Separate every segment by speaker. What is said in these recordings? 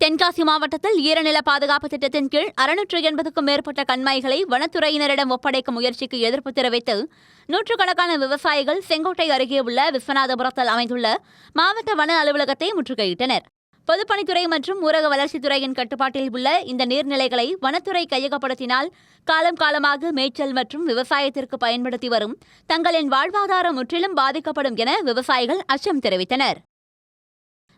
Speaker 1: தென்காசி மாவட்டத்தில் ஈரநில பாதுகாப்பு திட்டத்தின் கீழ் 680க்கும் மேற்பட்ட கண்மாய்களை வனத்துறையினரிடம் ஒப்படைக்கும் முயற்சிக்கு எதிர்ப்பு தெரிவித்து நூற்றுக்கணக்கான விவசாயிகள் செங்கோட்டை அருகே உள்ள விஸ்வநாதபுரத்தில் அமைந்துள்ள மாவட்ட வன அலுவலகத்தை முற்றுகையிட்டனர். பொதுப்பணித்துறை மற்றும் ஊரக வளர்ச்சித்துறையின் கட்டுப்பாட்டில் உள்ள இந்த நீர்நிலைகளை வனத்துறை கையகப்படுத்தினால் காலம் காலமாக மேய்ச்சல் மற்றும் விவசாயத்திற்கு பயன்படுத்தி வரும் தங்களின் வாழ்வாதாரம் முற்றிலும் பாதிக்கப்படும் என விவசாயிகள் அச்சம் தெரிவித்தனர்.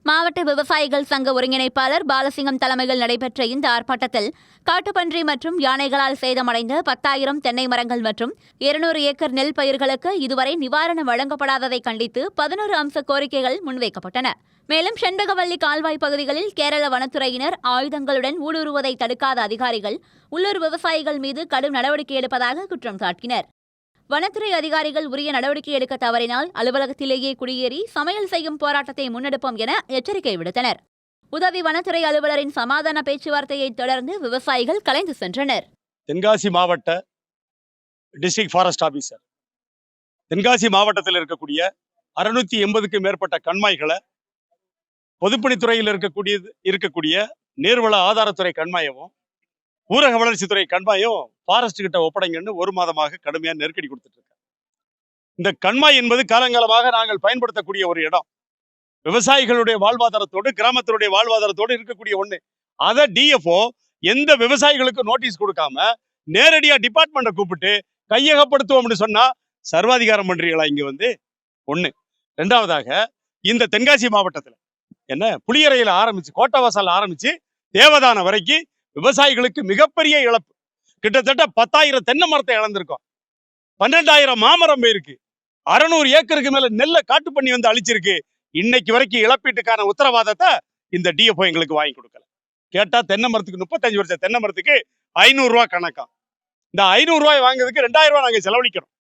Speaker 1: மாவட்ட விவசாயிகள் சங்க ஒருங்கிணைப்பாளர் பாலசிங்கம் தலைமையில் நடைபெற்ற இந்த ஆர்ப்பாட்டத்தில் காட்டுப்பன்றி மற்றும் யானைகளால் சேதமடைந்த 10,000 தென்னை மரங்கள் மற்றும் 200 ஏக்கர் நெல் பயிர்களுக்கு இதுவரை நிவாரணம் வழங்கப்படாததை கண்டித்து 11 அம்ச கோரிக்கைகள் முன்வைக்கப்பட்டன. மேலும் செண்பகவல்லி கால்வாய் பகுதிகளில் கேரள வனத்துறையினர் ஆயுதங்களுடன் ஊடுருவதை தடுக்காத அதிகாரிகள் உள்ளூர் விவசாயிகள் மீது கடும் நடவடிக்கை எடுப்பதாக குற்றம் சாட்டினர். வனத்துறை அதிகாரிகள் உரிய நடவடிக்கை எடுக்க தவறினால் அலுவலகத்திலேயே குடியேறி சமையல் செய்யும் போராட்டத்தை முன்னெடுப்போம் என எச்சரிக்கை விடுத்தனர். உதவி வனத்துறை அலுவலரின் சமாதான பேச்சுவார்த்தையை தொடர்ந்து விவசாயிகள் கலைந்து சென்றனர்.
Speaker 2: தென்காசி மாவட்ட டிஸ்ட்ரிக்ட் ஃபாரஸ்ட் ஆபீசர் தென்காசி மாவட்டத்தில் இருக்கக்கூடிய 680க்கும் மேற்பட்ட கண்மாய்களை பொதுப்பணித்துறையில் இருக்கக்கூடிய நீர்வள ஆதாரத்துறை கண்மாயமும் ஊரக வளர்ச்சித்துறை கண்மாயும் ஃபாரஸ்ட் கிட்ட ஒப்படைங்கன்னு 1 மாதமாக கடுமையாக நெருக்கடி கொடுத்துட்டு இருக்காங்க. இந்த கண்மாய் என்பது காலங்காலமாக நாங்கள் பயன்படுத்தக்கூடிய ஒரு இடம். விவசாயிகளுடைய வாழ்வாதாரத்தோடு கிராமத்தினுடைய வாழ்வாதாரத்தோடு இருக்கக்கூடிய ஒண்ணு. அதை டிஎஃப்ஓ எந்த விவசாயிகளுக்கு நோட்டீஸ் கொடுக்காம நேரடியா டிபார்ட்மெண்ட்டை கூப்பிட்டு கையகப்படுத்துவோம்னு சொன்னா சர்வாதிகாரம் பண்றீங்களா இங்க வந்து ஒண்ணு. ரெண்டாவதாக இந்த தென்காசி மாவட்டத்துல என்ன புளியரையில ஆரம்பிச்சு கோட்டவாசல் ஆரம்பிச்சு தேவதான வரைக்கும் விவசாயிகளுக்கு மிகப்பெரிய இழப்பு. கிட்டத்தட்ட 10,000 தென்னை மரத்தை இழந்திருக்கோம். 12,000 மாமரம் போயிருக்கு. 600 ஏக்கருக்கு மேல நெல்லை காட்டு பண்ணி வந்து அழிச்சிருக்கு. இன்னைக்கு வரைக்கும் இழப்பீட்டுக்கான உத்தரவாதத்தை இந்த டிஎஃப்ஓ எங்களுக்கு வாங்கி கொடுக்கல. கேட்டா தென்னை மரத்துக்கு 35 வருஷம் தென்னை மரத்துக்கு 500 ரூபாய் கணக்காம். இந்த 500 ரூபாய் வாங்குறதுக்கு 2,000 ரூபாய் நாங்க செலவழிக்கிறோம்.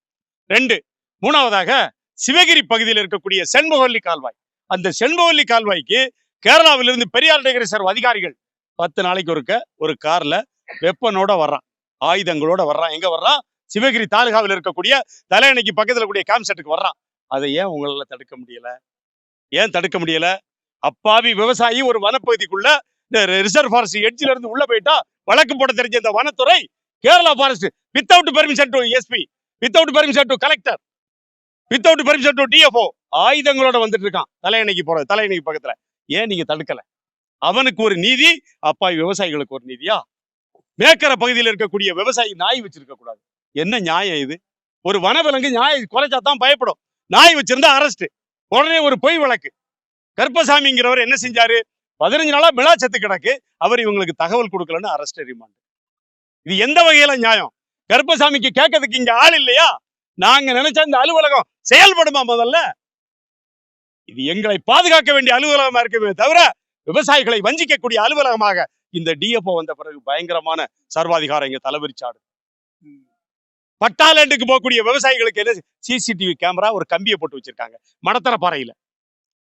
Speaker 2: 2. மூணாவதாக சிவகிரி பகுதியில் இருக்கக்கூடிய செண்பகவல்லி கால்வாய். அந்த செண்பகவல்லி கால்வாய்க்கு கேரளாவிலிருந்து பெரியார் ரிசர்வ் அதிகாரிகள் 10 நாளைக்கு ஒரு கார்ல வெப்பனோட வர்றான், ஆயுதங்களோட வர்றான். எங்க வர்றான்? சிவகிரி தாலுகாவில் இருக்கக்கூடிய தலையணைக்கு பக்கத்துல கூடிய காம்செட்டுக்கு வர்றான். அதை ஏன் உங்களால தடுக்க முடியல? ஏன் தடுக்க முடியல? அப்பாவி விவசாயி ஒரு வனப்பகுதிக்குள்ள இந்த ரிசர்வ் ஃபாரஸ்ட் எட்ஜில இருந்து உள்ள போயிட்டா வழக்கு போட தெரிஞ்ச இந்த வனத்துறை Kerala forest without permission to SP, without permission to collector, without permission to DFO ஆயுதங்களோட வந்துட்டு இருக்கான் தலையணைக்கு பக்கத்துல. ஏன் நீங்க தடுக்கல? அவனுக்கு ஒரு நீதி, அப்பாவி விவசாயிகளுக்கு ஒரு நீதியா? மேக்கர பகுதியில் இருக்கக்கூடிய விவசாயி நாய் வச்சிருக்க கூடாது. என்ன நியாயம் இது? ஒரு வனவிலங்கு நாய் குலைச்சாதான் பயப்படும். நாய் வச்சிருந்தா அரெஸ்ட். உடனே ஒரு பொய் வழக்கு. கருப்பசாமிங்கிறவர் என்ன செஞ்சாரு? 15 நாளா மிளா செத்து கிடக்கு. அவர் இவங்களுக்கு தகவல் கொடுக்கலன்னு அரெஸ்ட் ரிமாண்ட். இது எந்த வகையில நியாயம்? கருப்பசாமிக்கு கேட்கறதுக்கு இங்க ஆள் இல்லையா? நாங்க நினைச்சா இந்த அலுவலகம் செயல்படுமா? முதல்ல இது எங்களை பாதுகாக்க வேண்டிய அலுவலகமா இருக்குமே தவிர விவசாயிகளை வஞ்சிக்கக்கூடிய அலுவலகமாக இந்த டிஎஃப்ஓ வந்த பிறகு பயங்கரமான சர்வாதிகாரம் இங்க தலைவிரிச்சாடு. பட்டாலேண்டுக்கு போகக்கூடிய விவசாயிகளுக்கு என்ன சிசிடிவி கேமரா ஒரு கம்பியை போட்டு வச்சிருக்காங்க மடத்தர பாறையில.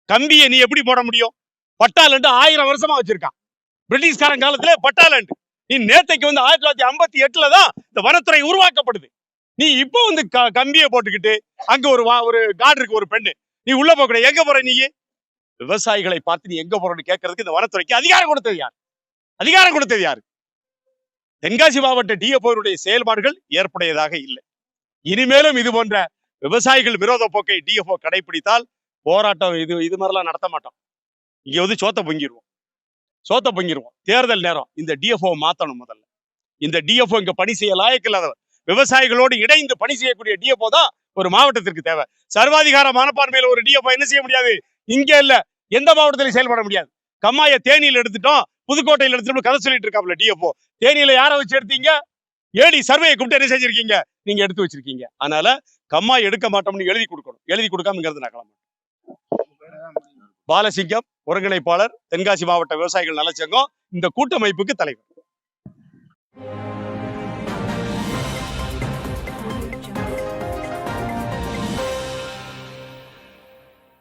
Speaker 2: கம்பியை நீ எப்படி போட முடியும்? பட்டாலேண்டு 1000 வருஷமா வச்சிருக்கான். பிரிட்டிஷ்காரன் காலத்துல பட்டாலேண்டு. நீ நேத்தைக்கு வந்து 1958 தான் இந்த வனத்துறை உருவாக்கப்படுது. நீ இப்போ வந்து கம்பியை போட்டுக்கிட்டு அங்க ஒரு கார்டருக்கு ஒரு பெண்ணு நீ உள்ள போக எங்க போற? நீ விவசாயிகளை பார்த்து நீ எங்க போறன்னு கேட்கறதுக்கு இந்த வனத்துறைக்கு அதிகாரம் கொடுத்தது யார்? அதிகாரம் கொடுத்தது யாரு? தென்காசி மாவட்ட டிஎஃப்ஓ செயல்பாடுகள் ஏற்புடையதாக இல்லை. இனிமேலும் இது போன்ற விவசாயிகள் விரோத போக்கை டிஎஃப்ஓ கடைபிடித்தால் போராட்டம் இது மாதிரிலாம் நடத்த மாட்டோம். இங்க வந்து சோத்த பொங்கிடுவோம். தேர்தல் நேரம் இந்த டிஎஃப்ஓ மாத்தணும். முதல்ல இந்த டிஎஃப்ஓ இங்க பணி செய்ய லாயக்கில்லாதவர். விவசாயிகளோடு இணைந்து பணி செய்யக்கூடிய டிஎஃப்ஓ தான் ஒரு மாவட்டத்திற்கு தேவை. சர்வாதிகார மனப்பான்மையில ஒரு டிஎஃப்ஓ என்ன செய்ய முடியாது? இங்க இல்ல, எந்த மாவட்டத்திலையும் செயல்பட முடியாது. கம்மாய தேனியில் எடுத்துட்டோம், புதுக்கோட்டையில் எடுத்துட்டு கதை சொல்லிட்டு இருக்காப்ல டிஎஃப்ஓ. தேனியில யாரை வச்சு எடுத்தீங்க? ஏடி சர்வே கூப்பிட்டு என்ன செஞ்சிருக்கீங்க? நீங்க எடுத்து வச்சிருக்கீங்க. அதனால கம்மாய் எடுக்க மாட்டோம்னு எழுதி கொடுக்கணும். எழுதி கொடுக்காமங்கிறது நான் கிளம்புறேன். பாலசிங்கம் ஒருங்கிணைப்பாளர் தென்காசி மாவட்ட விவசாயிகள் நலச்சங்கம், இந்த கூட்டமைப்புக்கு தலைவர்.